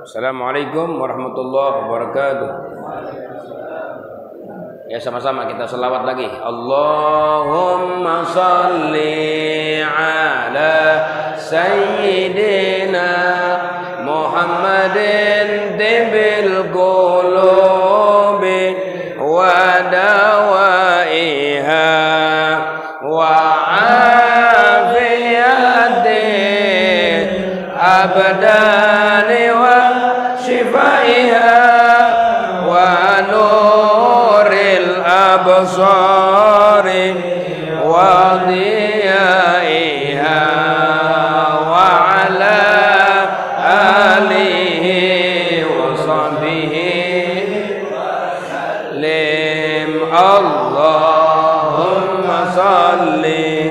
Assalamualaikum warahmatullahi wabarakatuh. Ya, sama-sama kita selawat lagi. Allahumma salli ala sayyidina Muhammadin tibil qulubi wa dawaiha wa afiyati abdani wa shifaiha wa nuril absari wa diyaiha wa ala alihi wa sahbihi lim. Allahumma salli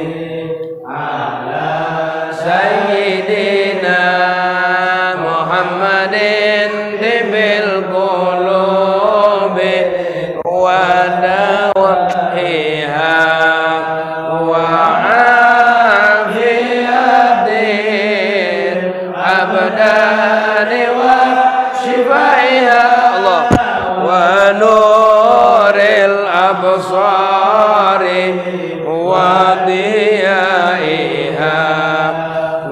ala sayyidina Muhammadin tibil qulubi wa dawaiha wa afiyatin abdani wa shifaiha Allah wa nuril absari wa diyaiha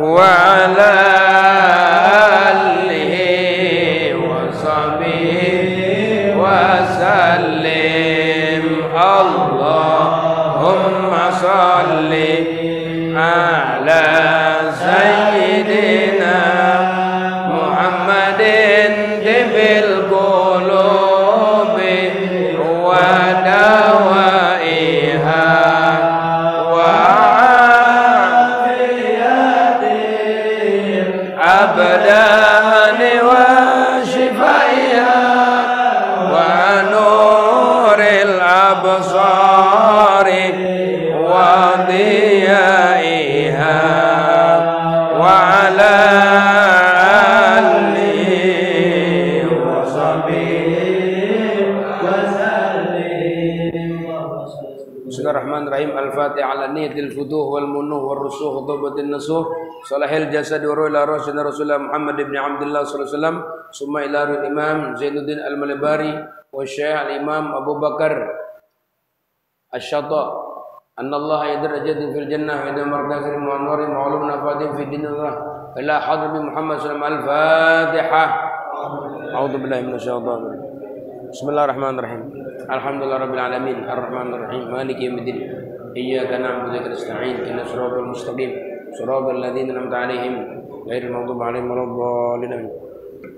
wa ala alihi wa sahbihi wa sallim. Allahumma salli ala sayyidina Muhammadin tibil qulubi wa dawaiha wa afiyatin abdani wa shifaiha wa nuril absari wa diyaiha wa ala alihi wa sahbihi wa sallim. Bismillahirrahmanirrahim. Al-Fatihah ala niyatil futuh wal munuh wal rusuh khutubatin nasuh salahil jasad wa ila rasulina rasulullah Muhammad ibn Abdullah sallallahu alaihi wasallam summa ila imam Zainuddin al-Malibari wa syekh al-imam Abu Bakar Asy-Syata anna Allah yadrajatin fil jannah wa idza mardatin mu'anwarin ma'lum nafatin fi dinillah ila hadrati Muhammad sallallahu alaihi wasallam. Al-Fatihah. A'udzu billahi minasyaitonir rajim. Bismillahirrahmanirrahim. Alhamdulillahirabbil alamin arrahmanir rahim maliki yaumiddin iyyaka na'budu wa iyyaka nasta'in ihdinas siratal mustaqim siratal ladzina an'amta 'alaihim ghairil maghdubi 'alaihim waladdallin.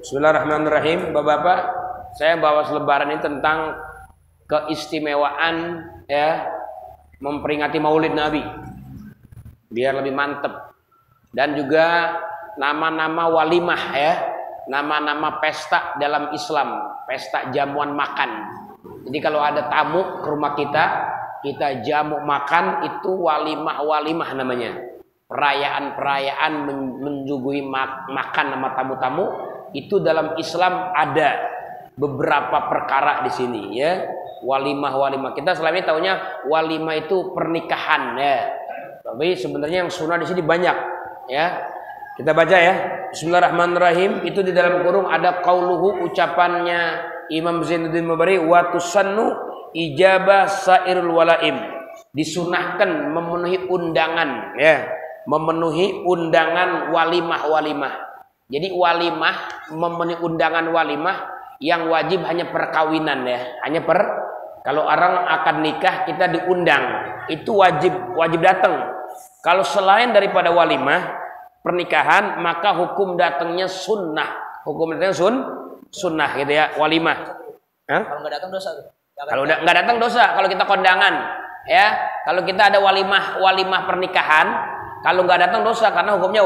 Bismillahirrahmanirrahim. Bapak-bapak, saya bawa selebaran ini tentang keistimewaan ya memperingati Maulid Nabi biar lebih mantep, dan juga nama-nama walimah ya, nama-nama pesta dalam Islam, pesta jamuan makan. Jadi kalau ada tamu ke rumah kita jamu makan, itu walimah namanya. Perayaan-perayaan menjuguhi makan sama tamu-tamu, itu dalam Islam ada beberapa perkara di sini ya. Walimah kita selama ini taunya walimah itu pernikahan ya, tapi sebenarnya yang sunnah di sini banyak ya. Kita baca ya. Bismillahirrahmanirrahim. Itu di dalam kurung ada qauluhu, ucapannya Imam Zainuddin Mubari, wa tusannu ijabah sairul walaim. Disunahkan memenuhi undangan ya, memenuhi undangan walimah. Jadi walimah, memenuhi undangan walimah yang wajib hanya perkawinan ya, kalau orang akan nikah kita diundang, itu wajib datang. Kalau selain daripada walimah pernikahan, maka hukum datangnya sunnah. Hukum datangnya sunnah gitu ya, walimah. Kalau nggak datang dosa tuh. Kalau nggak datang dosa. Kalau kita kondangan ya, kalau kita ada walimah pernikahan, kalau nggak datang dosa karena hukumnya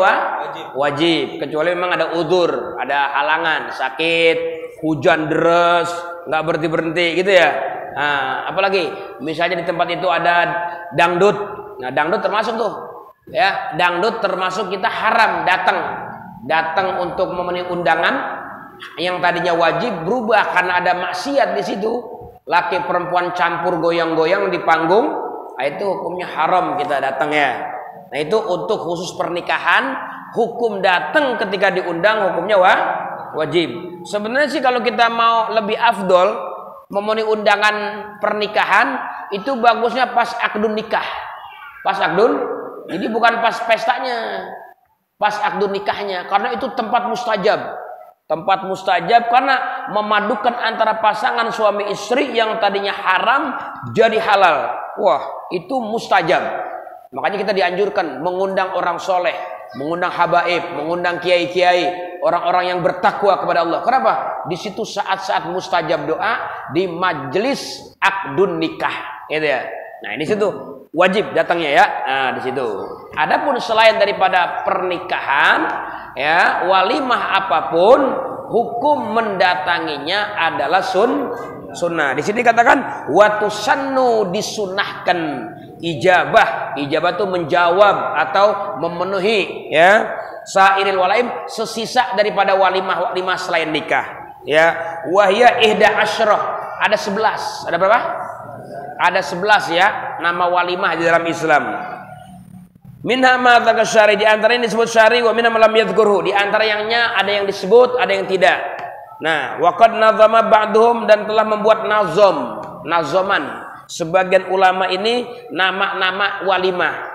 wajib. Kecuali memang ada udzur, ada halangan, sakit, hujan deras, nggak berhenti gitu ya. Nah, apalagi misalnya di tempat itu ada dangdut. Nah, dangdut termasuk tuh. Ya, dangdut termasuk kita haram datang untuk memenuhi undangan yang tadinya wajib berubah karena ada maksiat di situ. Laki perempuan campur goyang-goyang di panggung, nah itu hukumnya haram kita datang ya. Nah, itu untuk khusus pernikahan, hukum datang ketika diundang hukumnya Wajib. Sebenarnya sih kalau kita mau lebih afdol memenuhi undangan pernikahan itu bagusnya pas akdun nikah. Pas akdun, jadi bukan pas pestanya. Pas akdun nikahnya, karena itu tempat mustajab. Tempat mustajab karena memadukan antara pasangan suami istri yang tadinya haram jadi halal. Wah, itu mustajab. Makanya kita dianjurkan mengundang orang soleh, mengundang habaib, mengundang kiai-kiai, orang-orang yang bertakwa kepada Allah. Kenapa? Di situ saat-saat mustajab doa di majelis akdun nikah, gitu ya. Nah, di situ wajib datangnya ya. Nah, di situ. Adapun selain daripada pernikahan, ya, walimah apapun, hukum mendatanginya adalah sunnah. Di sini katakan watusannu, disunahkan. Ijabah itu menjawab atau memenuhi, ya, sairil walaim, sesisa daripada walimah selain nikah, ya. Wahya ihda asyroh, ada 11. Ada berapa? Ada 11 ya nama walimah di dalam Islam. Minha ma dzakar syari, di antara yang disebut syari, wa minha ma lam yadhkurhu, di antara yangnya ada yang disebut, ada yang tidak. Nah, waqad nazama ba'dhum, dan telah membuat nazoman sebagian ulama ini nama-nama walimah.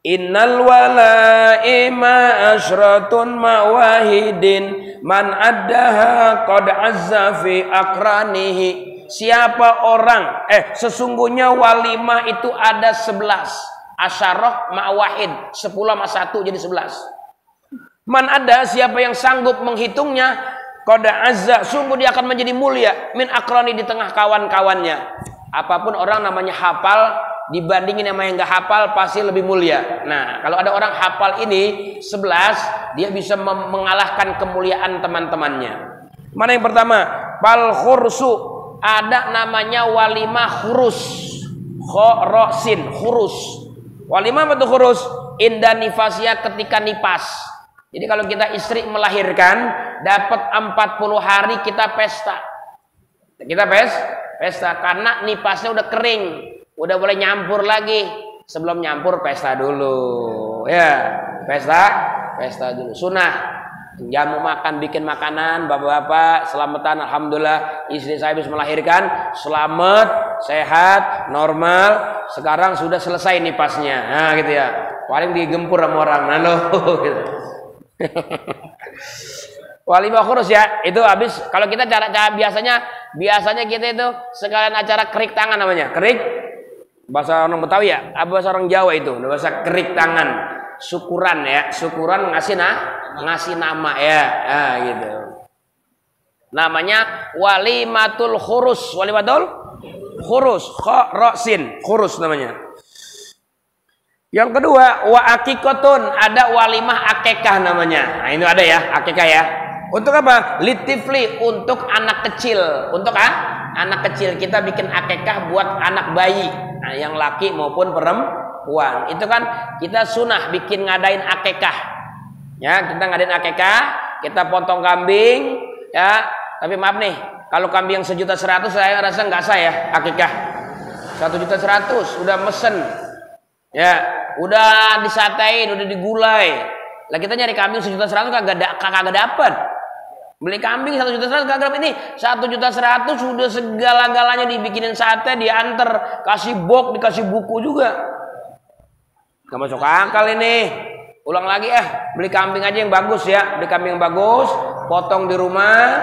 Innal walaima asyratun mawahidin man addaha qad azza fi aqranihi. Siapa orang, sesungguhnya walimah itu ada 11. Asyarah ma'wahid, 10 sama 1 jadi 11. Man ada, siapa yang sanggup menghitungnya, qad azza, sungguh dia akan menjadi mulia min aqrani, di tengah kawan-kawannya. Apapun orang namanya hafal dibandingin sama yang nggak hafal pasti lebih mulia. Nah, kalau ada orang hafal ini 11, dia bisa mengalahkan kemuliaan teman-temannya. Mana yang pertama? Pal khursu, ada namanya walimah khurus. Khorosin, khurus. Walimah apa itu khurus? Inda nifasia, ketika nipas. Jadi kalau kita istri melahirkan dapat 40 hari kita pesta. Kita pesta karena nipasnya udah kering, udah boleh nyampur lagi. Sebelum nyampur pesta dulu, ya, pesta dulu. Sunnah, jamu makan, bikin makanan, bapak-bapak selamatan, alhamdulillah istri saya habis melahirkan, selamat, sehat, normal. Sekarang sudah selesai nipasnya, nah gitu ya. Paling digempur sama orang, gitu. Walimah khurus ya, itu habis. Kalau kita cara biasanya kita itu sekalian acara kerik tangan namanya. Kerik, bahasa orang Betawi ya, bahasa orang Jawa itu bahasa kerik tangan. Syukuran ya, syukuran ngasih nama ya, gitu. Namanya walimatul khurus, walimatul khurus, khorosin, khurus namanya. Yang kedua, wa akikotun, ada walimah akekah namanya. Nah, itu ada ya, akekah ya. Untuk apa? Litifli, untuk anak kecil. Untuk anak kecil kita bikin akekah buat anak bayi, nah, yang laki maupun perempuan. Itu kan kita sunnah bikin ngadain akekah. Ya, kita ngadain akekah, kita potong kambing, ya. Tapi maaf nih, kalau kambing yang 1.100.000 saya rasa nggak sah ya akekah. 1.100.000 udah mesen. Ya, udah disatein, udah digulai. Lah kita nyari kambing 1.100.000 kagak dapat. Beli kambing 1.100.000 kagak dapat. Ini 1.100.000 sudah segala-galanya dibikinin sate, diantar, kasih box, dikasih buku juga. Gak masuk akal ini. Ulang lagi beli kambing aja yang bagus ya. Beli kambing yang bagus, potong di rumah,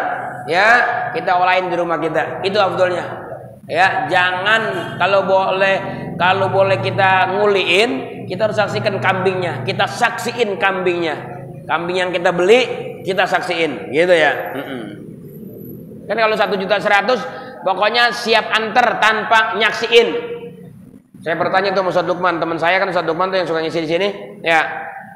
ya, kita olahin di rumah kita. Itu afdolnya. Ya, jangan kalau boleh kita nguliin, kita harus saksikan kambingnya. Kita saksiin kambingnya. Kambing yang kita beli, kita saksiin, gitu ya. Kan kalau 1.100.000 pokoknya siap anter tanpa nyaksiin. Saya bertanya tuh sama Ustaz Lukman, teman saya kan Ustaz Lukman tuh yang suka ngisi di sini, ya.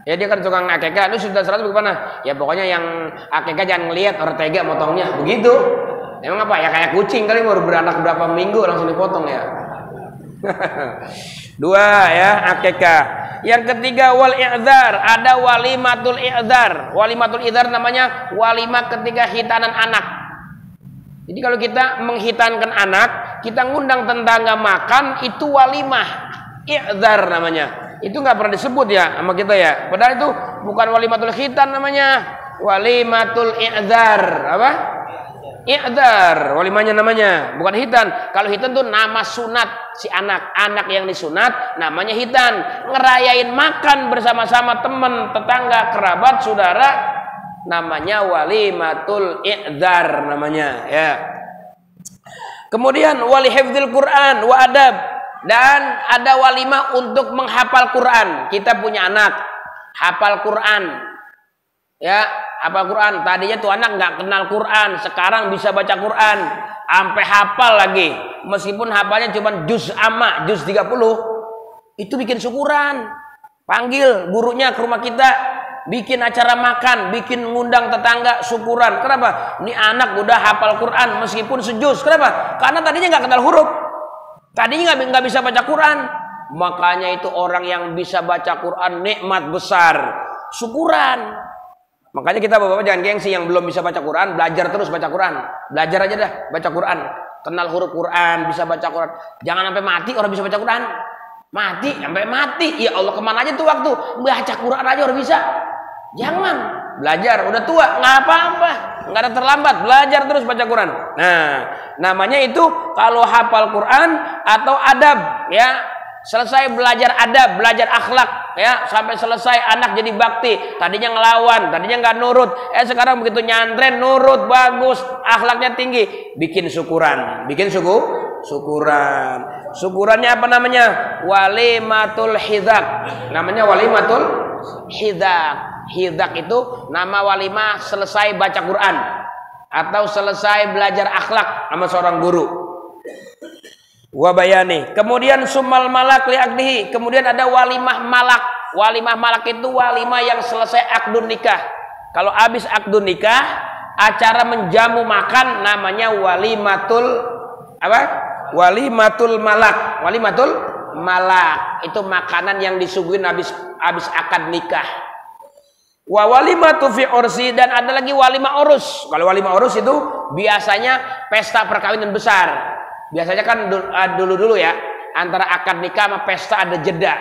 Ya dia kan suka akekah, lu 1.100.000 bagaimana? Ya pokoknya yang akekah jangan ngelihat orang tega motongnya, begitu. Emang apa ya, kayak kucing kali baru beranak berapa minggu langsung dipotong ya. 2 ya, akekah. Yang ketiga wal i'dzar, ada walimatul i'dzar. Walimatul i'dzar namanya walimah ketika hitanan anak. Jadi kalau kita menghitankan anak, kita ngundang tetangga makan, itu walimah i'dzar namanya. Itu nggak pernah disebut ya sama kita ya. Padahal itu bukan walimatul khitan namanya. walimatul i'dzar. Apa? I'dzar, walimahnya namanya, bukan hitan. Kalau hitan tuh nama sunat si anak yang disunat, namanya hitan. Ngerayain makan bersama-sama teman, tetangga, kerabat, saudara, namanya walimatul i'dzar namanya, ya. Kemudian wali hifdzil Quran wa adab, dan ada walimah untuk menghafal Quran. Kita punya anak hafal Quran, ya, hafal Quran. Tadinya tuh anak nggak kenal Quran, sekarang bisa baca Quran, sampai hafal lagi. Meskipun hafalnya cuma juz amma, juz 30, itu bikin syukuran. Panggil gurunya ke rumah kita, bikin acara makan, bikin ngundang tetangga, syukuran. Kenapa? Ini anak udah hafal Quran meskipun sejuz. Kenapa? Karena tadinya nggak kenal huruf, tadinya nggak bisa baca Quran. Makanya itu orang yang bisa baca Quran nikmat besar, syukuran. Makanya kita bapak-bapak jangan gengsi yang belum bisa baca Quran, belajar terus baca Quran. Belajar aja dah baca Quran, kenal huruf Quran, bisa baca Quran. Jangan sampai mati orang bisa baca Quran. Mati sampai mati, ya Allah, kemana aja tuh waktu baca Quran aja orang bisa. Jangan belajar, udah tua nggak apa-apa, nggak ada terlambat, belajar terus baca Quran. Nah, namanya itu kalau hafal Quran atau adab, ya. Selesai belajar adab, belajar akhlak, ya, sampai selesai anak jadi bakti. Tadinya ngelawan, tadinya nggak nurut, sekarang begitu nyantren nurut, bagus, akhlaknya tinggi, bikin syukuran, bikin syukuran. Syukurannya apa namanya? Walimatul hidzak. Namanya walimatul hidzak. Hidzak itu nama walimah selesai baca Quran atau selesai belajar akhlak sama seorang guru. Wabayani. Kemudian sumal malak liakdihi. Kemudian ada walimah malak. Walimah malak itu walimah yang selesai akdun nikah. Kalau habis akdun nikah, acara menjamu makan namanya walimatul apa? Walimatul malak. Walimatul malak itu makanan yang disuguhin habis akad nikah. Wa walimatu fi ursi, dan ada lagi walimah urus. Kalau walimah urus itu biasanya pesta perkawinan besar. Biasanya kan dulu ya, antara akad nikah sama pesta ada jeda.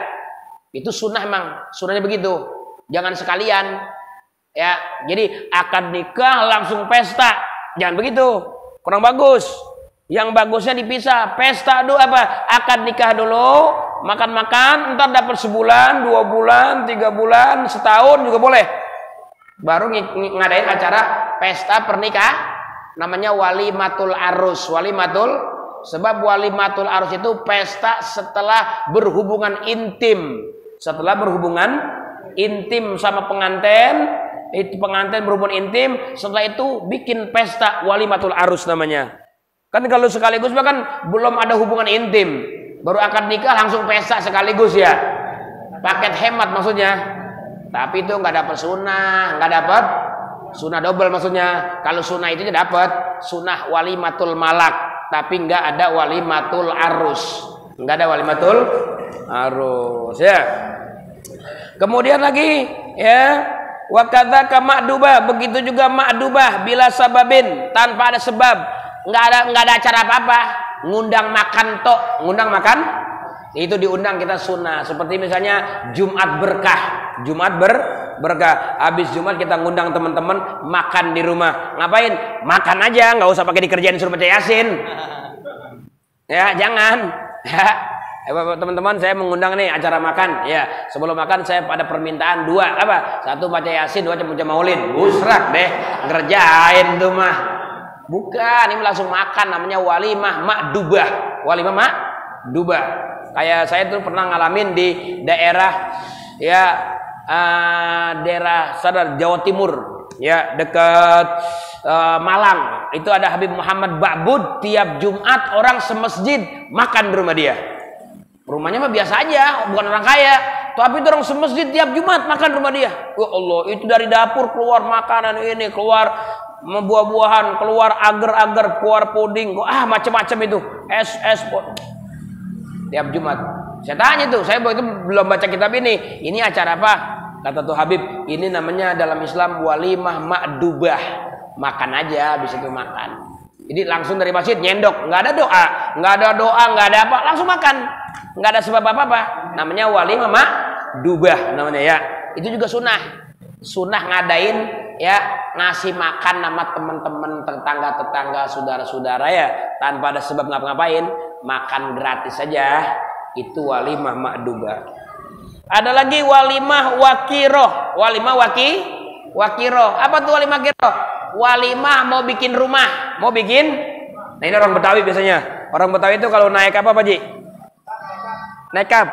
Itu sunnah, emang sunnahnya begitu. Jangan sekalian, ya. Jadi akad nikah langsung pesta, jangan begitu, kurang bagus. Yang bagusnya dipisah, pesta dulu apa? Akad nikah dulu, makan-makan, ntar dapat sebulan, 2 bulan, 3 bulan, setahun juga boleh. Baru ngadain acara pesta pernikahan, namanya walimatul arus, walimatul. Sebab walimatul arus itu pesta setelah berhubungan intim. Setelah berhubungan intim sama pengantin, itu pengantin berhubungan intim, setelah itu bikin pesta walimatul arus namanya. Kan kalau sekaligus bahkan belum ada hubungan intim, baru akad nikah langsung pesta sekaligus, ya. Paket hemat maksudnya. Tapi itu nggak dapat sunnah, nggak dapat sunnah double maksudnya. Kalau sunnah itu dapat sunnah walimatul malak. Tapi enggak ada walimatul arus, enggak ada walimatul arus, ya. Kemudian lagi, ya, wa kadzaka ma'dubah, begitu juga ma'dubah bila sababin, tanpa ada sebab, enggak ada acara apa-apa, ngundang makan tok, ngundang makan itu diundang kita sunnah. Seperti misalnya Jumat berkah, Jumat berkah, habis Jumat kita ngundang teman-teman makan di rumah. Ngapain? Makan aja, nggak usah pakai dikerjain suruh baca Yasin. Ya, jangan. Ya, teman-teman, saya mengundang nih acara makan. Ya, sebelum makan saya pada permintaan 2 apa? 1 baca Yasin, 2 baca Maulid. Busrak deh, ngerjain tuh mah. Bukan, ini langsung makan, namanya walimah ma'dubah. Walimah ma'dubah. Kayak saya tuh pernah ngalamin di daerah, ya, daerah sadar Jawa Timur, ya, dekat Malang. Itu ada Habib Muhammad Ba'bud, tiap Jumat orang semesjid makan di rumah dia. Rumahnya mah biasa aja, bukan orang kaya, tapi itu orang semesjid tiap Jumat makan di rumah dia. Ya Allah, itu dari dapur keluar makanan ini, keluar buah-buahan, keluar agar-agar, keluar puding, macam-macam itu, es tiap Jumat. Saya tanya tuh, saya waktu itu belum baca kitab ini acara apa? Kata tuh Habib, ini namanya dalam Islam walimah ma'dubah. Makan aja, habis itu makan. Jadi langsung dari masjid nyendok, nggak ada doa, nggak ada apa, langsung makan, nggak ada sebab apa-apa. Namanya walimah ma'dubah namanya, ya. Itu juga sunnah ngadain, ya ngasih makan nama teman-teman, tetangga-tetangga, saudara-saudara ya, tanpa ada sebab ngapa-ngapain, makan gratis saja, itu walimah makdubah. Ada lagi walimah wakiroh. Walimah wakiroh. Apa tuh walimah wakiroh? Walimah mau bikin rumah, mau bikin. Nah ini orang Betawi biasanya. Orang Betawi itu kalau naik apa Pak Ji? Naik kap.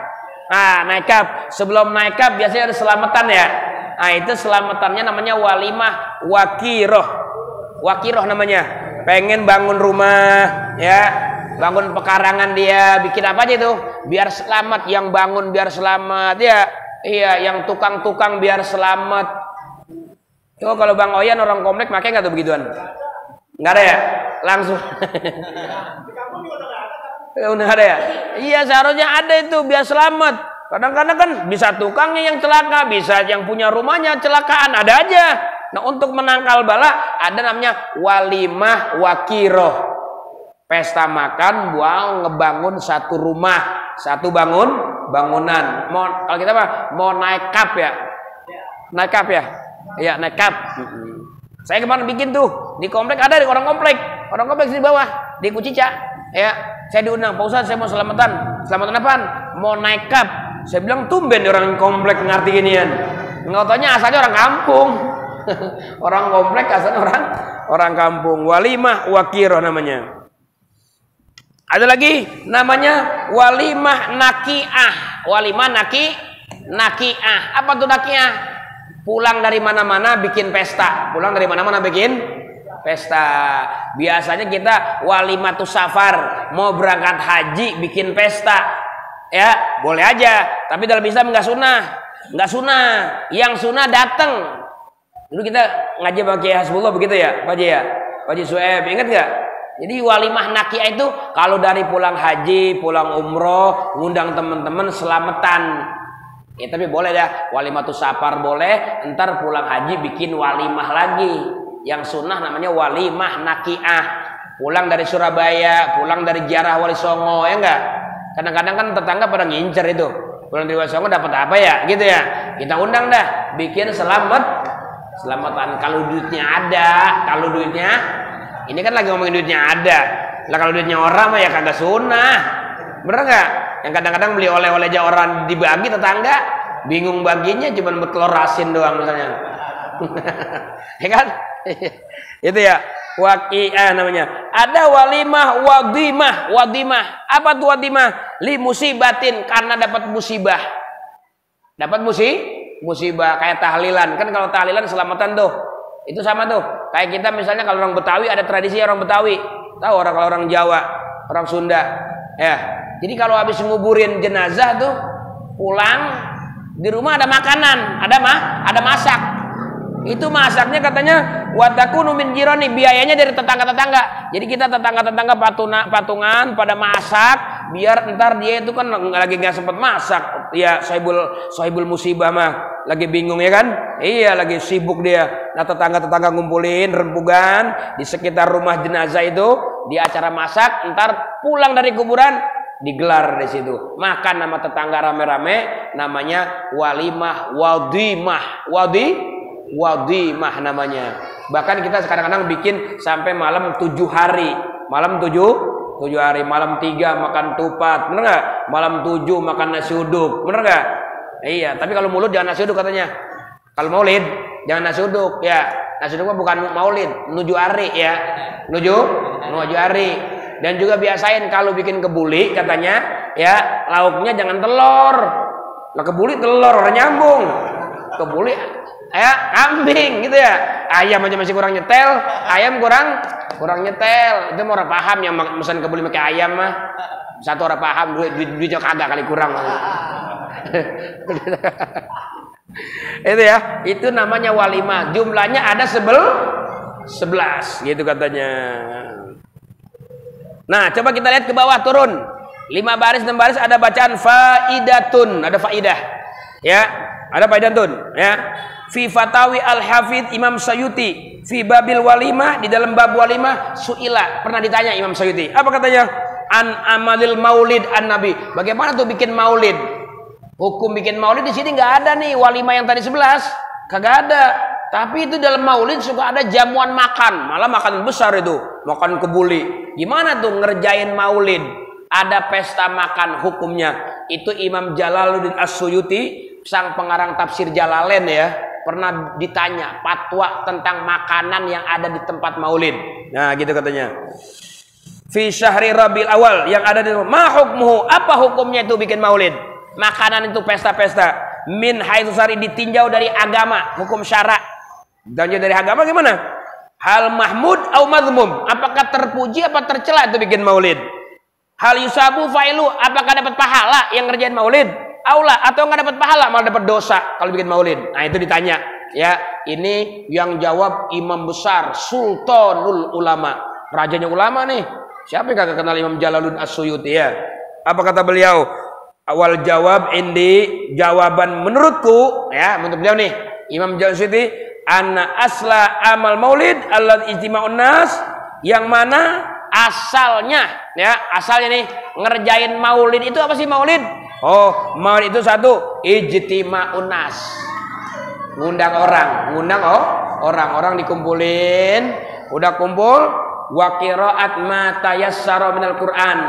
Nah naik kap. Sebelum naik kap biasanya ada selamatan ya. Nah itu selamatannya namanya walimah wakiroh. Wakiroh namanya. Pengen bangun rumah ya, bangun pekarangan dia, bikin apa aja itu biar selamat, yang bangun biar selamat ya. Iya, yang tukang-tukang biar selamat. Tuh kalau Bang Oyan orang komplek pakai nggak tuh begituan? Nggak ada ya? Langsung. Udah ada ya? Iya seharusnya ada itu biar selamat. Kadang-kadang kan bisa tukangnya yang celaka, bisa yang punya rumahnya celakaan, ada aja. Nah untuk menangkal bala ada namanya walimah wakiroh. Pesta makan buang ngebangun satu rumah, satu bangunan. Kalau kita apa? Mau naik kap ya? Naik kap ya? Iya naik kap. Saya kemarin bikin tuh di komplek, ada di orang komplek di bawah di Kucica. Ya, saya diundang, Pak Ustadz saya mau selamatan apaan? Mau naik kap. Saya bilang tumben orang komplek ngerti ginian. Nggak taunya asalnya orang kampung. Orang komplek asalnya orang kampung. Walimah wakiroh namanya. Ada lagi namanya walimah nakiah. Walimah nakiah. Apa tuh nakiah? Pulang dari mana-mana bikin pesta. Biasanya kita walimatus safar, mau berangkat haji bikin pesta. Ya, boleh aja, tapi dalam Islam nggak sunnah. Yang sunnah datang. Dulu kita ngaji pakai Hasbullah begitu ya, Pak Haji ya, Pak Haji Sueb, ingat nggak? Jadi walimah nakiah itu kalau dari pulang haji, pulang umroh, ngundang teman-teman selamatan. Ya tapi boleh dah, walimatus safar boleh, ntar pulang haji bikin walimah lagi. Yang sunnah namanya walimah nakiah. Pulang dari Surabaya, pulang dari Ziarah Wali Songo, ya enggak? Kadang-kadang kan tetangga pada ngincer itu. Pulang dari Wali Songo dapat apa ya? Gitu ya. Kita undang dah, bikin selamatan kalau duitnya ada. Kalau duitnya, ini kan lagi ngomongin duitnya ada. Lah kalau duitnya orang mah ya kagak sunnah. Bener nggak? Yang kadang-kadang beli oleh-oleh aja orang dibagi tetangga, bingung baginya cuma betelur asin doang misalnya. Ya kan? Itu ya. Waqi'ah namanya. Ada walimah wadimah. Apa tuh wadimah? Li musibatin, karena dapat musibah. Musibah kayak tahlilan. Kan kalau tahlilan selamatan tuh. Itu sama tuh. Kayak kita misalnya kalau orang Betawi ada tradisi orang Betawi. Tahu kalau orang Jawa, orang Sunda. Ya. Jadi kalau habis nguburin jenazah tuh pulang di rumah ada makanan, ada masak. Itu masaknya katanya watakunu min jirani, biayanya dari tetangga-tetangga. Jadi kita tetangga-tetangga patungan pada masak biar ntar dia itu kan lagi nggak sempat masak. Ya sahibul musibah mah lagi bingung ya kan? Iya lagi sibuk dia. Nah tetangga-tetangga ngumpulin rembugan di sekitar rumah jenazah itu di acara masak. Ntar pulang dari kuburan digelar di situ. Makan nama tetangga rame-rame, namanya walimah wadimah namanya. Bahkan kita kadang-kadang bikin sampai malam 7 hari. Malam 7 hari, malam 3 makan tupat, bener nggak? Malam 7 makan nasi uduk, bener nggak? Iya, tapi kalau mulut jangan nasi uduk katanya. Kalau maulid jangan nasi uduk ya. Nasi uduk bukan maulid, nuju hari ya. Nuju hari. Dan juga biasain kalau bikin kebuli katanya ya, lauknya jangan telur. Lah kebuli telur orang nyambung. Kebuli ya kambing gitu ya. Ayam aja masih kurang nyetel, ayam kurang nyetel. Itu mau orang paham yang pesan kebuli pakai ayam mah. Satu orang paham, duitnya kagak kali kurang. Itu ya, itu namanya walimah. Jumlahnya ada 11 gitu katanya. Nah, coba kita lihat ke bawah turun. 5 baris 6 baris ada bacaan faidatun, ada faidah. Ya, ada faidatun, ya. Fi Fatawi Al-Hafidh Imam Sayuti fi babil walimah, di dalam bab walimah suila, pernah ditanya Imam Sayuti. Apa katanya? An amalil maulid an nabi. Bagaimana tuh bikin maulid? Hukum bikin maulid di sini nggak ada nih walimah yang tadi 11. Kagak ada. Tapi itu dalam maulid suka ada jamuan makan, malah makanan besar itu, makan kebuli. Gimana tuh ngerjain maulid? Ada pesta makan hukumnya. Itu Imam Jalaluddin As-Suyuti, sang pengarang tafsir Jalalain ya, pernah ditanya fatwa tentang makanan yang ada di tempat maulid. Nah, gitu katanya. Fi syahri Rabiul Awal, yang ada di ma hukmuhu, apa hukumnya itu bikin maulid? Makanan itu pesta-pesta. Min haitsu sari, ditinjau dari agama, hukum syara. Ditinjau dari agama gimana? Hal mahmud au madhmum, apakah terpuji apa tercela itu bikin maulid? Hal yusabu fa'ilu, apakah dapat pahala yang ngerjain maulid? Aula, atau nggak dapat pahala malah dapat dosa kalau bikin maulid. Nah, itu ditanya. Ya, ini yang jawab imam besar Sultanul Ulama, rajanya ulama nih. Siapa yang kagak kenal Imam Jalaluddin As-Suyuti ya? Apa kata beliau? Awal jawab indi, jawaban menurutku ya, menurut beliau nih Imam Jalaluddin As-Suyuti, anna asla amal maulid alladzi ijtima'un nas, yang mana asalnya ya, asalnya nih ngerjain maulid itu apa sih maulid? Oh, maulid itu satu, ijtima'un nas, ngundang orang dikumpulin, udah kumpul, wa qiraat ma tayassara minal Qur'an,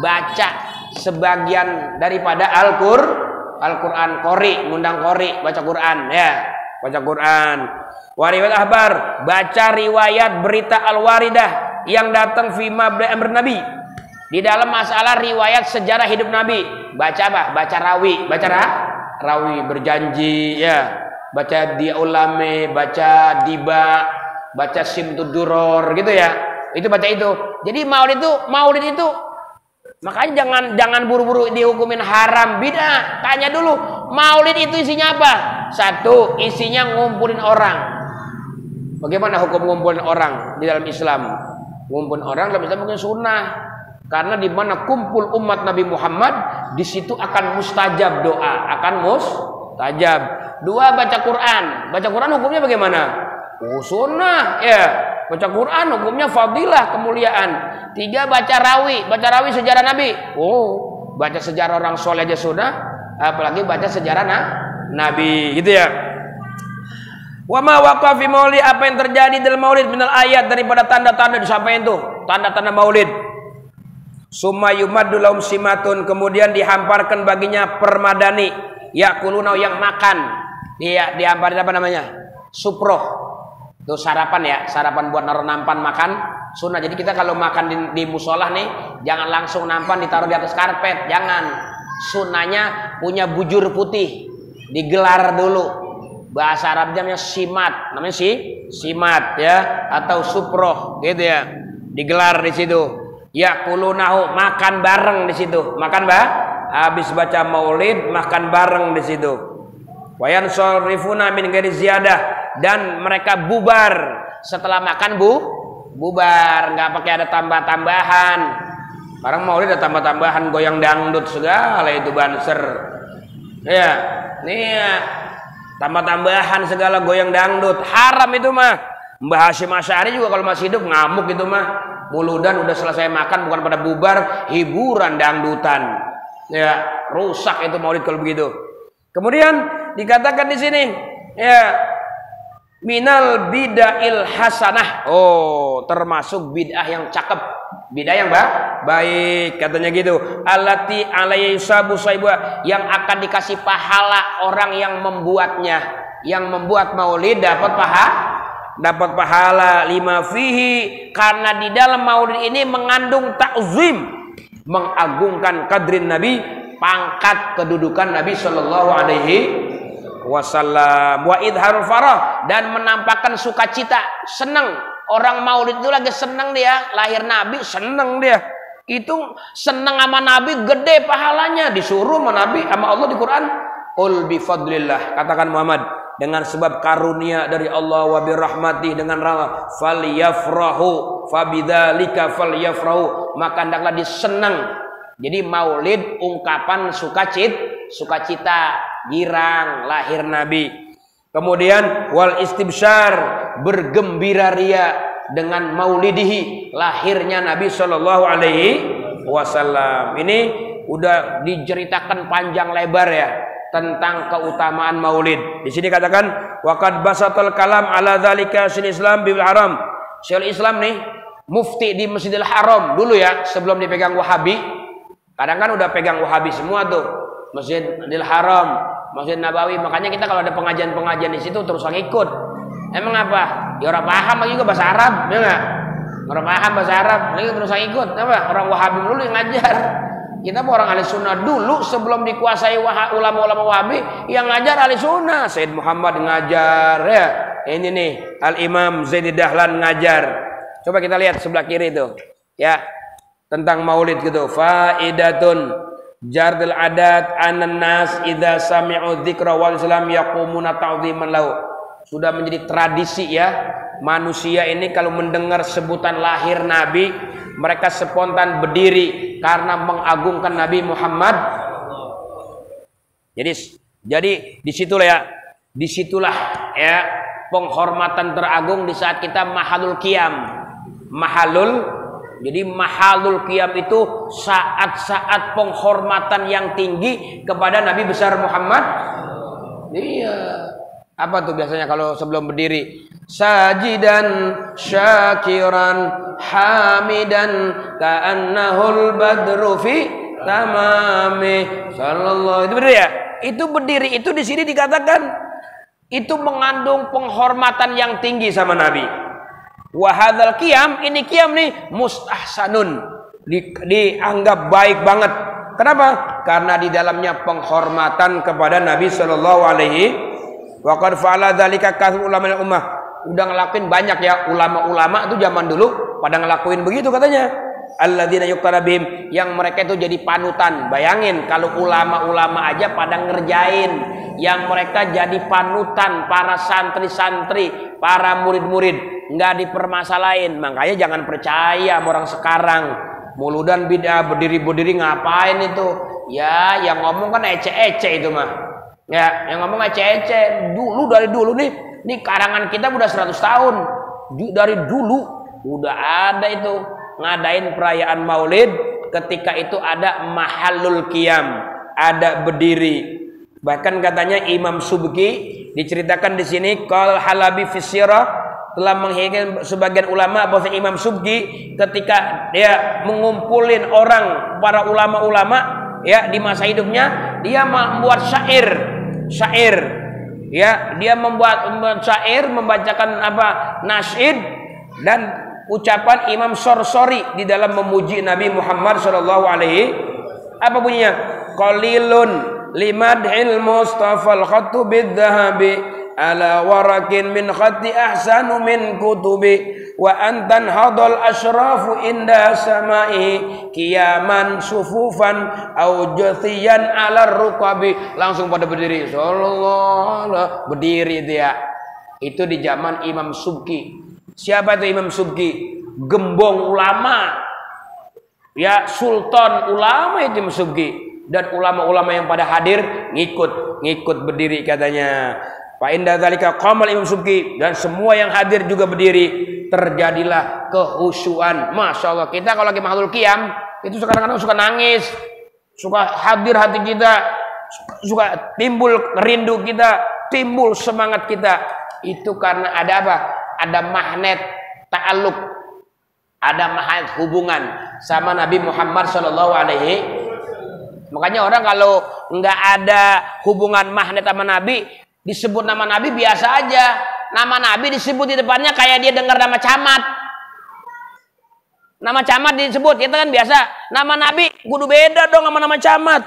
baca sebagian daripada Al-Qur'an, qori, ngundang qori, baca Qur'an ya, baca Qur'an. Wa riwayat ahbar, baca riwayat berita al-waridah yang datang fi mabda amr Nabi, di dalam masalah riwayat sejarah hidup Nabi. Baca apa? Baca rawi berjanji ya, baca dia ulame, baca diba, baca simtuduror gitu ya. Itu baca itu. Jadi maulid itu makanya jangan buru-buru dihukumin haram bidah. Tanya dulu, maulid itu isinya apa? Satu, isinya ngumpulin orang. Bagaimana hukum ngumpulin orang di dalam Islam? Ngumpulin orang dalam Islam mungkin sunnah. Karena di mana kumpul umat Nabi Muhammad, di situ akan mustajab doa, akan mustajab. Dua, baca Quran. Baca Quran hukumnya bagaimana? Oh, sunnah ya. Baca Quran hukumnya fadilah, kemuliaan. Tiga, baca rawi sejarah Nabi. Oh, baca sejarah orang soleh aja sunnah, apalagi baca sejarah Nabi, gitu ya. Wa ma waqa fi maulid, apa yang terjadi dalam maulid minal ayat, daripada tanda-tanda disampaikan itu, tanda-tanda maulid. Summa yumaddu lahum simatun, kemudian dihamparkan baginya permadani, yakuluna, yang makan. Dia dihamparin apa namanya? Suproh. Itu sarapan ya, sarapan buat naruh nampan makan sunnah. Jadi kita kalau makan di musolah nih, jangan langsung nampan ditaruh di atas karpet, jangan. Sunnahnya punya bujur putih, digelar dulu. Bahasa Arabnya simat, namanya simat ya, atau suproh gitu ya. Digelar di situ. Yakulunahu, makan bareng di situ. Makan habis baca maulid makan bareng di situ. Wayan sorifuna min ghairi ziyadah, dan mereka bubar setelah makan bubar, nggak pakai ada tambah-tambahan. Orang maulid ada tambah-tambahan, goyang dangdut segala itu banser. Ya, nih ya, tambah-tambahan segala goyang dangdut, haram itu mah. Mbah Hasyim Asy'ari juga kalau masih hidup ngamuk itu mah. Muludan udah selesai makan bukan pada bubar, hiburan dangdutan. Ya, rusak itu maulid kalau begitu. Kemudian dikatakan di sini, ya, minal bid'ahil hasanah. Oh, termasuk bid'ah yang cakep, bid'ah yang baik, katanya gitu. Allati alaihi sabu saiba, yang akan dikasih pahala orang yang membuatnya. Yang membuat maulid dapat pahala lima fihi, karena di dalam maulid ini mengandung ta'zim, mengagungkan kadrin Nabi, pangkat kedudukan Nabi Shallallahu Alaihi Wasallam, wa idharul farah, dan menampakkan sukacita, senang. Orang maulid itu lagi senang dia, lahir Nabi, senang dia. Itu senang sama Nabi, gede pahalanya, disuruh sama Nabi sama Allah di Quran. Qul bi fadlillah, katakan Muhammad, dengan sebab karunia dari Allah, wa birahmati, dengan rahmat, falyafrahu fabidzalika falyafrahu, maka hendaklah disenang. Jadi maulid ungkapan sukacita, girang lahir Nabi. Kemudian wal istibsyar, bergembira ria dengan maulidihi, lahirnya Nabi Shallallahu Alaihi Wasallam. Ini udah diceritakan panjang lebar ya. tentang keutamaan Maulid. Di sini katakan waqad basatal kalam ala dzalika Syekhul Islam bil Haram. Syekhul Islam nih mufti di Masjidil Haram dulu ya, sebelum dipegang Wahabi. Kadang kan udah pegang Wahabi semua tuh. Masjidil Haram, Masjid Nabawi. Makanya kita kalau ada pengajian-pengajian di situ terus ikut. Emang apa? Ya orang paham lagi juga bahasa Arab, ya enggak? Orang paham bahasa Arab, lagi terus ikut. Apa? Orang Wahabi dulu yang ngajar. Kita orang ahli sunnah dulu sebelum dikuasai ulama-ulama Wahabi, yang ngajar ahli sunnah. Sayyid Muhammad ngajar ya. Ini nih Al-Imam Zaid Dahlan ngajar. Coba kita lihat sebelah kiri itu. Ya. Tentang Maulid gitu. Faidatun jardil adat anan nas idza sami'u dzikra wal islam yaqumuna ta'dhiman lahu. Sudah menjadi tradisi ya. Manusia ini kalau mendengar sebutan lahir Nabi, mereka spontan berdiri karena mengagungkan Nabi Muhammad. Jadi disitulah ya penghormatan teragung di saat kita mahalul qiyam. Jadi mahalul qiyam itu saat-saat penghormatan yang tinggi kepada Nabi besar Muhammad. Iya. Apa tuh biasanya kalau sebelum berdiri? Sajidan syakiran hamidan ka'annahul badru fi tamami sallallahu. Itu berdiri ya? Itu berdiri itu di sini dikatakan itu mengandung penghormatan yang tinggi sama Nabi. Wa hadzal qiyam, ini qiyam nih mustahsanun, dianggap baik banget. Kenapa? Karena di dalamnya penghormatan kepada Nabi sallallahu alaihi wa qad fa'ala dzalika katsirul ulama ummah. Udah ngelakuin banyak ya ulama-ulama itu zaman dulu pada ngelakuin begitu katanya. Alladzina yuqtara bihim, yang mereka itu jadi panutan. Bayangin kalau ulama-ulama aja pada ngerjain, yang mereka jadi panutan para santri-santri, para murid-murid, nggak dipermasalahin. Makanya jangan percaya sama orang sekarang. Muludan bid'ah berdiri-berdiri ngapain itu? Ya, yang ngomong kan ece-ece itu mah. Ya, yang ngomong ece-ece dari dulu nih karangan kita udah 100 tahun. Dari dulu udah ada itu ngadain perayaan Maulid, ketika itu ada mahalul qiyam, ada berdiri. Bahkan katanya Imam Subki diceritakan di sini qal Halabi fi sirah telah menghikmati sebagian ulama bahwa Imam Subki ketika dia mengumpulin orang para ulama-ulama ya di masa hidupnya, dia membuat syair ya, dia membuat syair, membacakan nasyid dan ucapan Imam Sorsori di dalam memuji Nabi Muhammad sallallahu alaihi. Apa bunyinya? Qalilun limadhil mustafal khattu bidzahabi ala warakin min khatti ahsanu min kutubi wa antan hadal ashrafu inda samai kiyaman sufufan au jathiyan ala rukabi. Langsung pada berdiri, sallallahu berdiri dia. Itu di zaman Imam Subki. Siapa itu Imam Subki? Gembong ulama ya, sultan ulama itu Imam Subki. Dan ulama-ulama yang pada hadir ngikut berdiri katanya. Fa inda dzalika qamal Imam Subki, dan semua yang hadir juga berdiri. Terjadilah kehusuan. Masya Allah, kita kalau lagi mahlul qiyam itu kadang-kadang suka nangis, suka hadir hati kita, suka timbul rindu kita, timbul semangat kita. Itu karena ada apa? Ada magnet ta'alluq, ada magnet hubungan sama Nabi Muhammad sallallahu alaihi. Makanya orang kalau nggak ada hubungan magnet sama Nabi, disebut nama Nabi biasa aja. Nama Nabi disebut di depannya kayak dia dengar nama camat. Nama camat disebut, kita kan biasa. Nama Nabi kudu beda dong sama nama camat.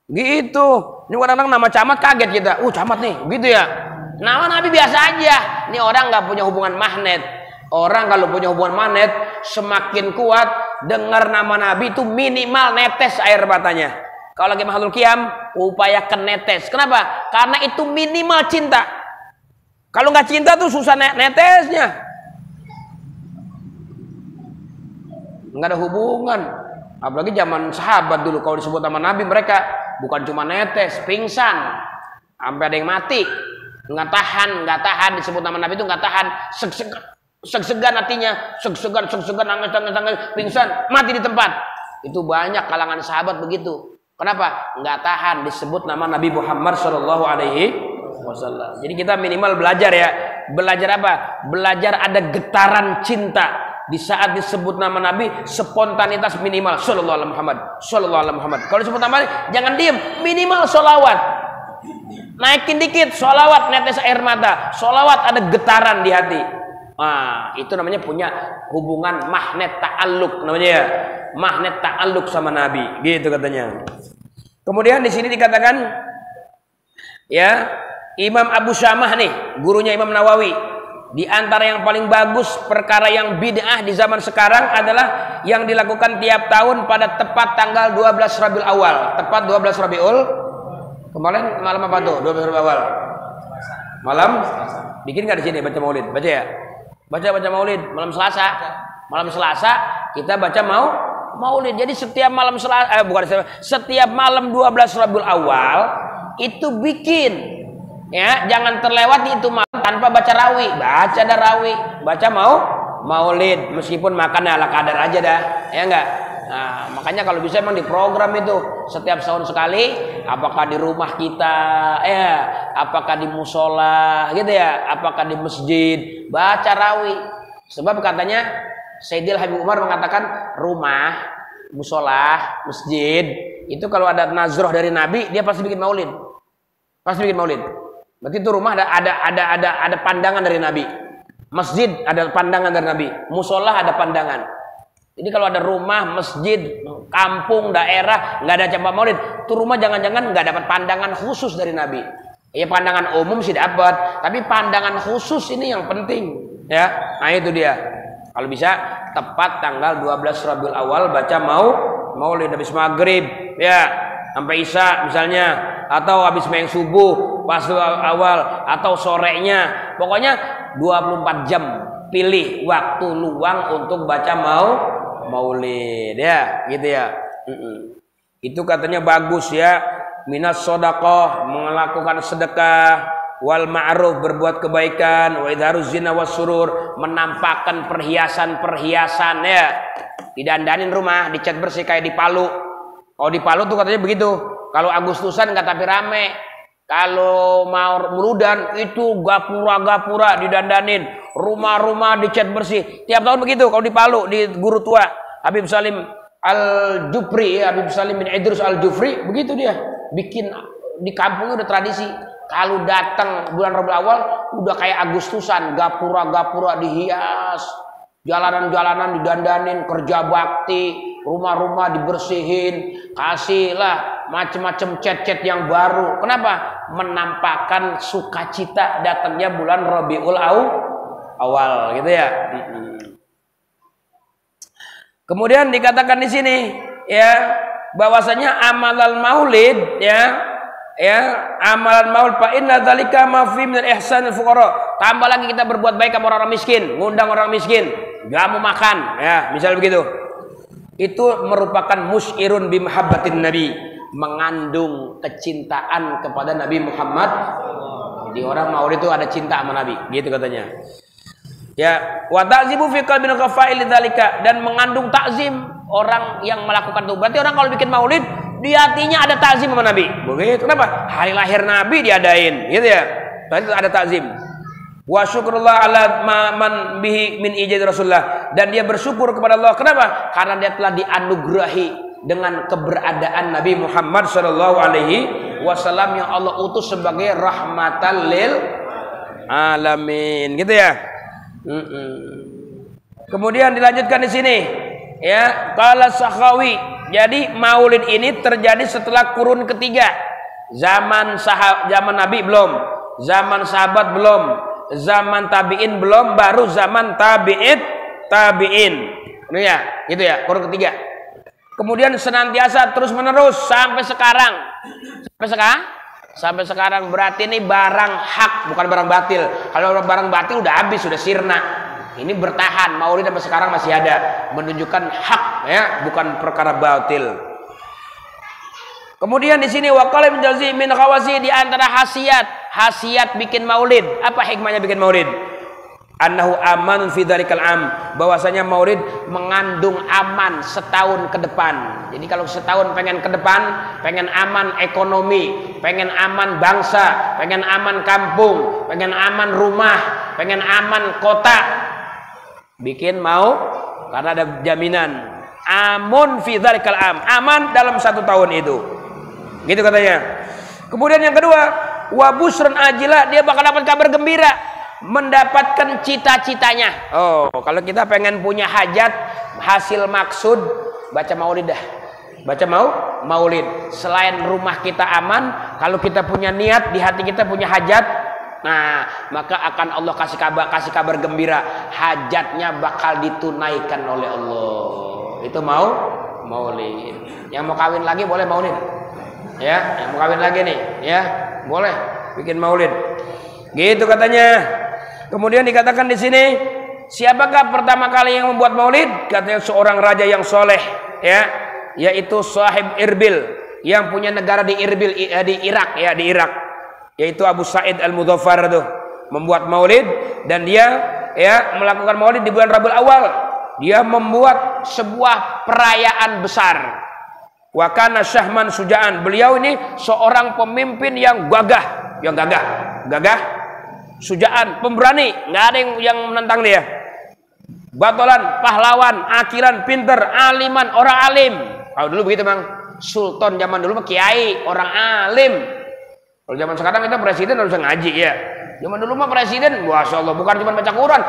Gitu. Ini kadang-kadang nama camat kaget kita. Camat nih, gitu ya. Nama Nabi biasa aja. Ini orang nggak punya hubungan magnet. Orang kalau punya hubungan magnet semakin kuat, dengar nama Nabi itu minimal netes air matanya. Kalau lagi mahlul qiyam, upayakan netes. Kenapa? Karena itu minimal cinta. Kalau nggak cinta tuh susah netesnya. Nggak ada hubungan. Apalagi zaman sahabat dulu kalau disebut nama Nabi, mereka bukan cuma netes, pingsan, sampai ada yang mati. Nggak tahan disebut nama Nabi itu nggak tahan, seg-segan hatinya, seg-segan, nangis, pingsan, mati di tempat. Itu banyak kalangan sahabat begitu. Kenapa? Nggak tahan disebut nama Nabi Muhammad Shallallahu Alaihi Wasallam. Jadi kita minimal belajar ya. Belajar apa? Belajar ada getaran cinta. Di saat disebut nama Nabi, spontanitas minimal Sallallahu Alaihi Muhammad, Sallallahu Alaihi Muhammad. Kalau disebut nama Nabi, jangan diem, minimal sholawat. Naikin dikit, sholawat, netes air mata. Sholawat ada getaran di hati. Nah, itu namanya punya hubungan magnet ta'alluq, namanya ya. Magnet ta'alluq sama Nabi, gitu katanya. Kemudian di sini dikatakan, ya, Imam Abu Syamah nih, gurunya Imam Nawawi. Di antara yang paling bagus perkara yang bid'ah di zaman sekarang adalah yang dilakukan tiap tahun pada tepat tanggal 12 Rabiul Awal. Tepat 12 Rabiul. Kemarin malam apa tuh? 12 Rabiul Awal. Malam? Bikin nggak di sini baca Maulid? Baca ya. Baca Maulid malam Selasa. Malam Selasa kita baca Maulid. Jadi setiap malam Selasa setiap malam 12 Rabiul Awal itu bikin. Ya, jangan terlewati itu malam tanpa baca rawi, baca rawi, baca maulid, meskipun makan ala kadar aja dah, ya enggak. Nah, makanya kalau bisa emang diprogram itu setiap tahun sekali, apakah di rumah kita, ya, apakah di musola, gitu ya, apakah di masjid, baca rawi. Sebab katanya Sayyidil Habib Umar mengatakan rumah, musola, masjid itu kalau ada nazroh dari Nabi dia pasti bikin maulid, pasti bikin maulid. Berarti itu rumah ada pandangan dari Nabi. Masjid ada pandangan dari Nabi. Musola ada pandangan. Jadi kalau ada rumah, masjid, kampung, daerah nggak ada cabang maulid, itu rumah jangan-jangan nggak dapat pandangan khusus dari Nabi. Ya pandangan umum sih dapat, tapi pandangan khusus ini yang penting. Ya, nah itu dia. Kalau bisa tepat tanggal 12 Rabiul Awal baca maulid habis maghrib, ya sampai isya misalnya, atau habis main subuh pas awal atau sorenya, pokoknya 24 jam pilih waktu luang untuk baca maulid ya, gitu ya. Itu katanya bagus ya. Minas shadaqah, melakukan sedekah, wal ma'ruf, berbuat kebaikan, wa idharuz zina was surur, menampakkan perhiasan ya. Didandanin rumah, dicat bersih kayak di Palu. Kalau di Palu tuh katanya begitu. Kalau Agustusan nggak tapi rame. Kalau mau Meludan itu gapura didandanin, rumah-rumah dicat bersih. Tiap tahun begitu. Kalau di Palu di guru tua Habib Salim Al-Jufri, Habib Salim bin Idrus Al-Jufri, begitu dia. Bikin di kampungnya udah tradisi. Kalau datang bulan Rabiul Awal udah kayak Agustusan, gapura dihias, jalanan-jalanan didandanin, kerja bakti, rumah-rumah dibersihin, kasihlah macam-macam cat-cat yang baru. Kenapa? Menampakkan sukacita datangnya bulan Rabiul Awal, gitu ya. Kemudian dikatakan di sini ya bahwasanya amalan maulid ya amalan maulid fa inna dzalika ma fi min ihsanil fuqara. Tambah lagi kita berbuat baik sama orang miskin, ngundang orang miskin, jamu makan ya, misal begitu. Itu merupakan musyirun bi mahabbatin nabi, mengandung kecintaan kepada Nabi Muhammad. Di orang maulid itu ada cinta sama Nabi, gitu katanya. Ya, wa ta'zimu fi qalbin ghafa'il dzalika, dan mengandung takzim orang yang melakukan itu. Berarti orang kalau bikin maulid di hatinya ada takzim sama Nabi. Begitu. Kenapa? Hari lahir Nabi diadain, gitu ya. Berarti ada takzim. Wa syukrullah ala man bihi min ijad Rasulullah, dan dia bersyukur kepada Allah. Kenapa? Karena dia telah dianugerahi dengan keberadaan Nabi Muhammad sallallahu alaihi wasallam yang Allah utus sebagai rahmatan lil alamin, gitu ya. Kemudian dilanjutkan di sini ya, qala Sakhawi. Jadi maulid ini terjadi setelah kurun ketiga. Zaman Nabi belum, zaman sahabat belum, zaman tabi'in belum, baru zaman tabi'in. Ini ya, gitu ya, kurun ketiga. Kemudian senantiasa terus menerus sampai sekarang. Sampai sekarang berarti ini barang hak, bukan barang batil. Kalau barang batil udah habis, sudah sirna. Ini bertahan, maulid sampai sekarang masih ada, menunjukkan hak ya, bukan perkara batil. Kemudian di sini waqala bin Jauzi min khawasi, di antara khasiat bikin maulid. Apa hikmahnya bikin maulid? Annahu aman fi dzalikal am, bahwasanya maulid mengandung aman setahun ke depan. Jadi kalau setahun pengen ke depan, pengen aman ekonomi, pengen aman bangsa, pengen aman kampung, pengen aman rumah, pengen aman kota, bikin mau, karena ada jaminan amun fi dzalikal am, aman dalam 1 tahun itu. Gitu katanya. Kemudian yang kedua, wa busrun ajila, dia bakal dapat kabar gembira, mendapatkan cita-citanya. Oh, kalau kita pengen punya hajat, hasil maksud, baca maulid dah. Baca maulid. Selain rumah kita aman, kalau kita punya niat, di hati kita punya hajat, nah, maka akan Allah kasih kabar gembira, hajatnya bakal ditunaikan oleh Allah. Itu maulid. Yang mau kawin lagi boleh maulid. Ya, yang mau kawin lagi nih, ya, boleh bikin maulid. Gitu katanya. Kemudian dikatakan di sini, siapakah pertama kali yang membuat maulid? Katanya seorang raja yang soleh, ya, yaitu Sahib Irbil, yang punya negara di Irbil, di Irak, ya, di Irak, yaitu Abu Sa'id Al-Mudzaffar itu membuat maulid, dan dia, ya, melakukan maulid di bulan Rabiul Awal. Dia membuat sebuah perayaan besar. Wa kana syahman sujaan, beliau ini seorang pemimpin yang gagah, sujaan, pemberani, nggak ada yang menentang dia. Batolan, pahlawan, akilan, pinter, aliman, orang alim. Kalau dulu begitu Bang, sultan zaman dulu mah kiai, orang alim. Kalau zaman sekarang kita presiden harus ngaji ya. Zaman dulu mah presiden, masya Allah, bukan cuma baca Quran,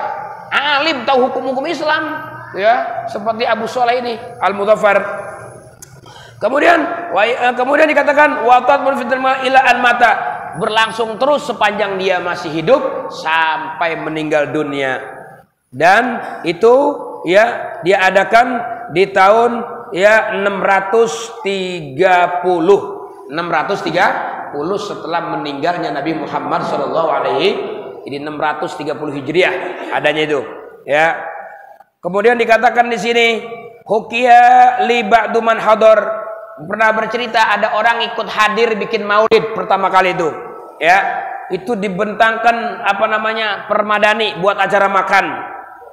alim, tahu hukum-hukum Islam, ya, seperti Abu Shalih ini Al-Mudzaffar. Kemudian dikatakan watat munfitul ila an mata, berlangsung terus sepanjang dia masih hidup sampai meninggal dunia. Dan itu, ya, dia adakan di tahun, ya, 630 setelah meninggalnya Nabi Muhammad sallallahu alaihi, jadi 630 Hijriah adanya itu, ya. Kemudian dikatakan di sini hukiya li ba'du man hadar, pernah bercerita ada orang ikut hadir bikin maulid pertama kali itu, ya, itu dibentangkan permadani buat acara makan,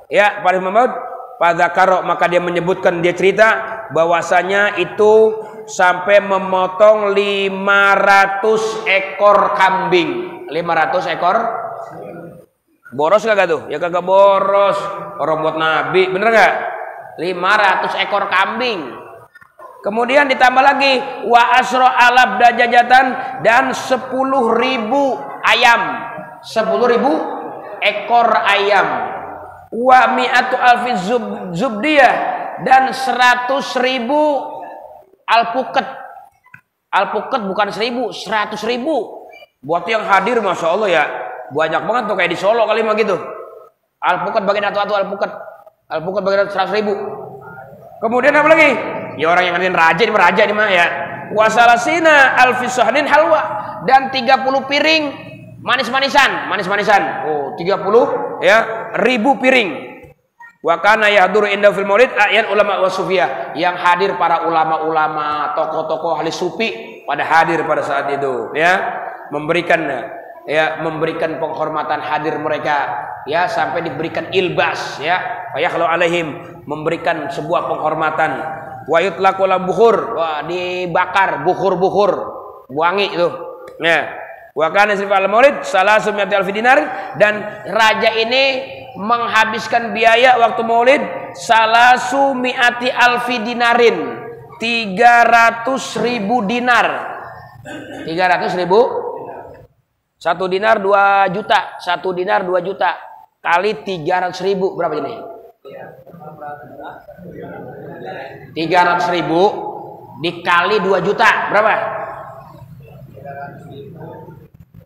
ya, Pak Muhammad pada karo, maka dia menyebutkan, dia cerita bahwasanya itu sampai memotong 500 ekor kambing. 500 ekor boros kagak tuh? Ya kagak boros, orang buat Nabi, bener nggak? 500 ekor kambing. Kemudian ditambah lagi wa asro alab dajajatan, dan 10.000 ayam, 10.000 ekor ayam. Wa mi'atu alfi zubdiyah, dan 100.000 alpuket. Alpuket bukan 1.000, 100.000. Buat yang hadir, masya Allah ya, banyak banget tuh, kayak di Solo kali mah gitu. Alpuket bagian satu alpuket. Alpuket bagian 100.000. Kemudian apa lagi? Ya orang yang ngertiin raja, ini raja nih mah ya. Wasalasina alfisahnin halwa, dan 30 piring manis-manisan. Oh, 30, ya, 1000 piring. Wa kana yahduru inda fil maulid ayat ulama wa sufiyah, yang hadir para ulama-ulama, tokoh-tokoh ahli sufi pada hadir pada saat itu, ya, memberikan penghormatan hadir mereka, ya, sampai diberikan ilbas, ya, fayahlu alaihim, memberikan sebuah penghormatan. Wa yutlaqu la bukhur, wah, dibakar bukhur wangi itu. Nah, wa kana sifal maulid salasu mi'ati alfi dinar, dan raja ini menghabiskan biaya waktu maulid salasu mi'ati alfi dinarin, 300.000 dinar. 300.000, 1 dinar 2 juta, 1 dinar 2 juta kali 300.000 berapa ini? 300.000 dikali 2 juta berapa?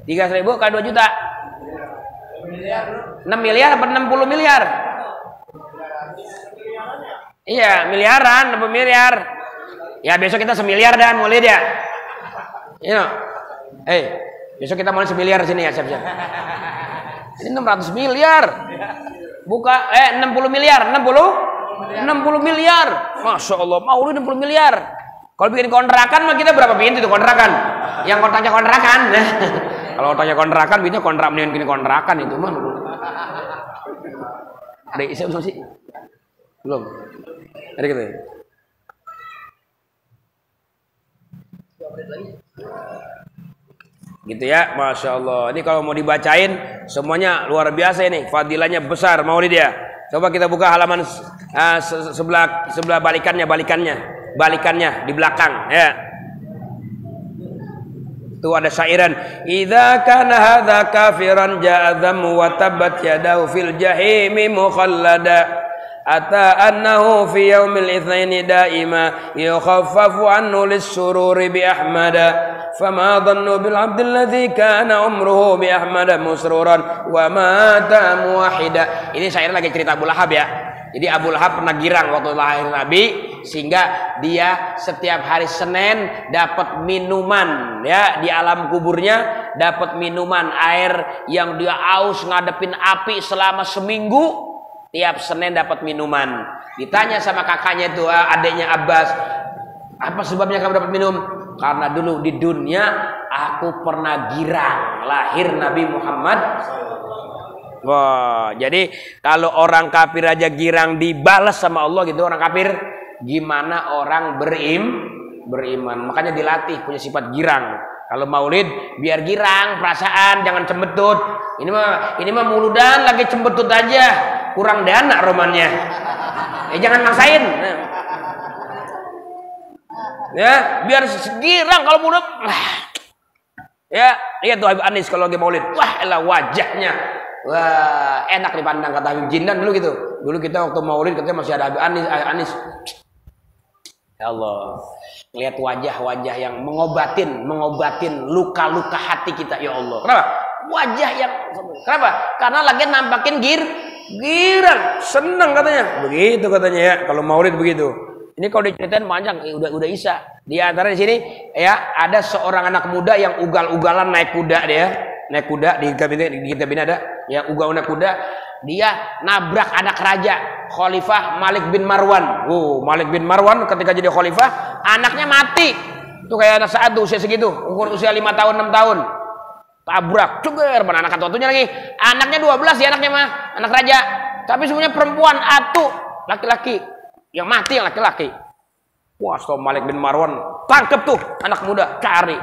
300.000 kali 2 juta 6 miliar apa 60 miliar? Iya, miliaran, 60 miliar. Ya besok kita semiliar dan mulai dia. Iya. Besok kita mulai semiliar sini ya, siap-siap. Ini 600 miliar. Buka 60 miliar, 60 miliar. Masya Allah, mau 60 miliar. Kalau bikin kontrakan mah kita berapa pintu itu kontrakan? Yang kontraknya kontrakan. Kalau kontraknya kontrakan, biasanya kontrak mendingan gini kontrakan itu mah. Ada Isya belum sih? Belum. Ada gitu. Gitu ya, masya Allah. Ini kalau mau dibacain semuanya luar biasa ini, fadilahnya besar Maulid ya. Coba kita buka halaman sebelah balikannya di belakang ya. Itu ada syairan, idza kana hadza kafiran ja'adham wa tabbat yadahu fil jahimi mukhallada ata annahu fi yaumil itsnaini daima yukhaffafu anhu lis-sururi bi ahmada fama dhannu bil 'abdi alladhi kana umruhu bi ahmada musruran wa mata muwahhida. Ini syairan lagi cerita Abu Lahab ya. Jadi Abu Lahab pernah girang waktu lahir Nabi, sehingga dia setiap hari Senin dapat minuman ya, di alam kuburnya dapat minuman air yang dia aus ngadepin api selama seminggu. Tiap Senin dapat minuman. Ditanya sama kakaknya itu, adiknya Abbas, apa sebabnya kamu dapat minum? Karena dulu di dunia aku pernah girang lahir Nabi Muhammad. Wah, jadi kalau orang kafir aja girang dibalas sama Allah gitu, orang kafir, gimana orang beriman? Makanya dilatih punya sifat girang. Kalau maulid biar girang perasaan, jangan cembetut. Ini mah muludan lagi cembetut aja, kurang dana romannya. Jangan maksain. Ya, biar girang kalau mulut. Ya, lihat tuh Habib Anis kalau lagi maulid. Wah, elah wajahnya. Wah, enak dipandang kata Habib Jindan dulu gitu. Dulu kita waktu maulid katanya masih ada Habib Anis. Ya Allah, lihat wajah-wajah yang mengobatin luka-luka hati kita, ya Allah. Kenapa? Wajah yang kenapa? Karena lagi nampakin girang, senang katanya. Begitu katanya ya, kalau maulid begitu. Ini kalau diceritain panjang, udah Isya. Di antara di sini ya ada seorang anak muda yang ugal-ugalan naik kuda dia. Naik kuda di kitab ini ada yang ugal naik kuda, dia nabrak anak raja Khalifah Malik bin Marwan. Malik bin Marwan ketika jadi khalifah anaknya mati. Itu kayak anak saat tuh usia segitu, umur usia 5 tahun 6 tahun. Tabrak, cuger, mana anak satunya lagi. Anaknya 12 ya anaknya mah, anak raja. Tapi semuanya perempuan, atu, laki-laki. Yang mati yang laki-laki. Wah, setelah Malik bin Marwan tangkep tuh anak muda, cari.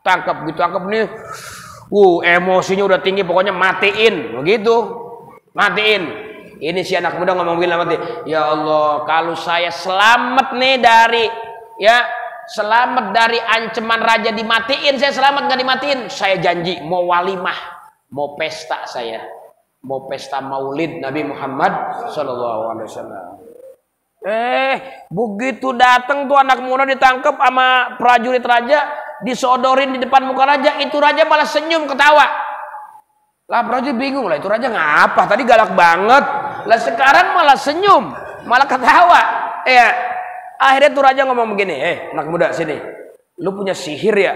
Tangkep nih. Emosinya udah tinggi, pokoknya matiin, begitu, matiin. Ini si anak muda ngomong bilang mati, ya Allah, kalau saya selamat nih selamat dari ancaman raja dimatiin, saya selamat nggak dimatiin, saya janji mau walimah, mau pesta mau pesta maulid Nabi Muhammad SAW. Begitu datang tuh anak muda ditangkap sama prajurit raja. Disodorin di depan muka raja, itu raja malah senyum ketawa. Lah prajurit bingung lah, itu raja ngapa? Tadi galak banget, lah sekarang malah senyum, malah ketawa. Akhirnya tuh raja ngomong begini, anak muda sini, lu punya sihir ya?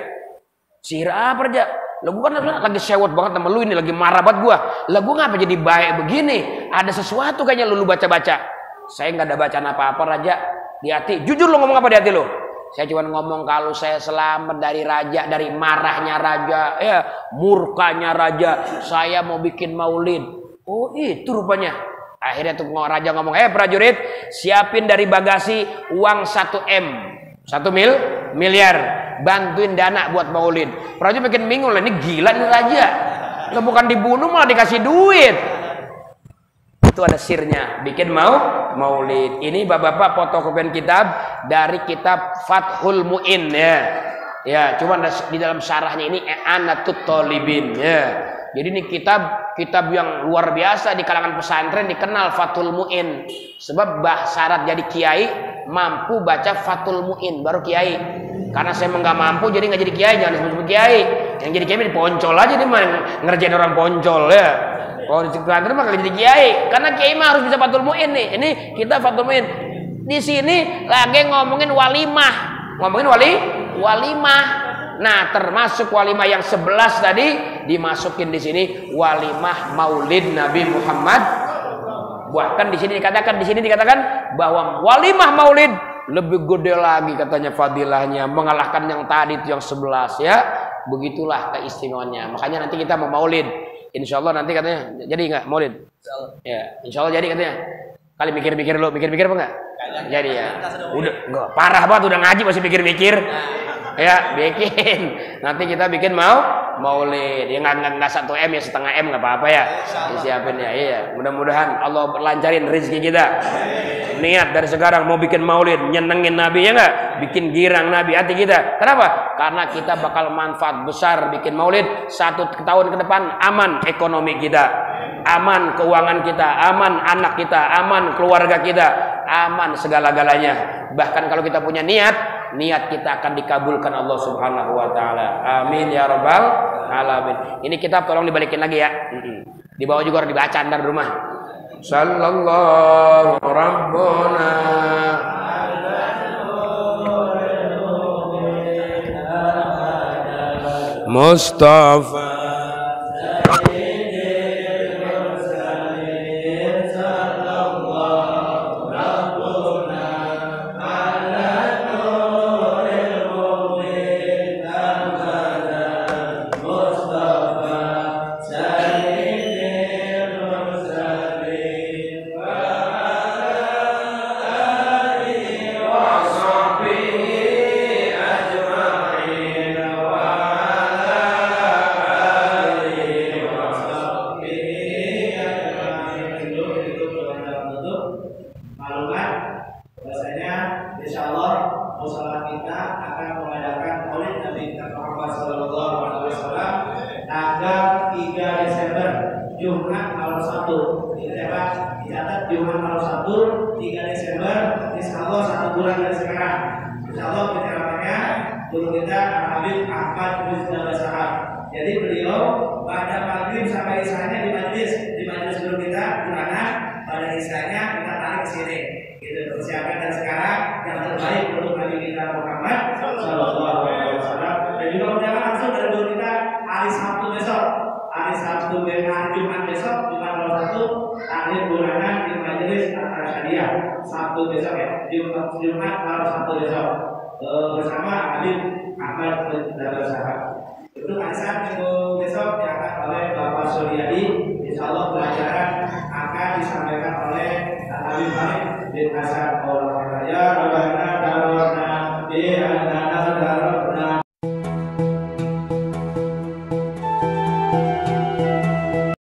Sihir apa raja? Lah gua kan lagi sewot banget sama lu ini, lagi marah banget gua. Lah gua ngapa jadi baik begini? Ada sesuatu kayaknya lu baca-baca. Saya nggak ada bacaan apa-apa raja. Di hati, jujur lu ngomong apa di hati lu? Saya cuma ngomong kalau saya selamat dari raja, dari marahnya raja, murkanya raja, saya mau bikin maulid. Oh itu rupanya. Akhirnya tuh raja ngomong, prajurit, siapin dari bagasi uang 1 M, 1 miliar, bantuin dana buat maulid. Prajurit bikin bingung lah, ini gila nih raja. Lo bukan dibunuh malah dikasih duit. Itu ada sirnya, bikin maulid. Ini bapak-bapak fotokopian kitab dari kitab Fathul Mu'in ya. Cuma di dalam syarahnya ini I'anatut Thalibin ya. Jadi ini kitab yang luar biasa di kalangan pesantren, dikenal Fathul Mu'in. Sebab syarat jadi kiai mampu baca Fathul Mu'in baru kiai. Karena saya nggak mampu jadi nggak jadi kiai, jangan disebut kiai. Yang jadi kiai poncol aja dia mah ngerjain orang poncol ya. Kalau di pesantren mah jadi kiai, karena kiai mah harus bisa Fathul Mu'in nih. Ini kita Fathul Mu'in. Di sini lagi ngomongin walimah, walimah. Nah, termasuk walimah yang 11 tadi dimasukin di sini walimah Maulid Nabi Muhammad. Bahkan di sini dikatakan bahwa walimah Maulid lebih gede lagi katanya fadilahnya, mengalahkan yang tadi itu yang 11 ya. Begitulah keistimewaannya. Makanya nanti kita mau maulid. Insya Allah nanti katanya jadi nggak Maulid? Ya, Insya Allah jadi katanya. Kali mikir-mikir lo, mikir-mikir apa nggak? Jadi ya. Udah nggak parah banget udah ngaji masih mikir-mikir. Ya bikin. Nanti kita bikin Maulid. Ya nggak 1 M ya, setengah M nggak apa-apa ya. Disiapin ya. Iya. Mudah-mudahan Allah lancarin rezeki kita. Niat dari sekarang mau bikin Maulid, nyenengin Nabi ya nggak? Bikin girang Nabi hati kita. Kenapa? Karena kita bakal manfaat besar bikin Maulid. 1 tahun ke depan aman ekonomi kita, aman keuangan kita, aman anak kita, aman keluarga kita, aman segala-galanya. Bahkan kalau kita punya niat kita akan dikabulkan Allah Subhanahu wa taala. Amin ya rabbal alamin. Ini kitab tolong dibalikin lagi ya. Di bawah juga harus dibaca ntar di rumah. Sallallahu rabbuna Mustafa Jumat malam Sabtu besok bersama Habib Ahmad Darul Sahab. Itu arisan minggu besok diangkat oleh Bapak Suryadi. Insya Allah pelajaran akan disampaikan oleh Habib Malik bin Hasan Maulana.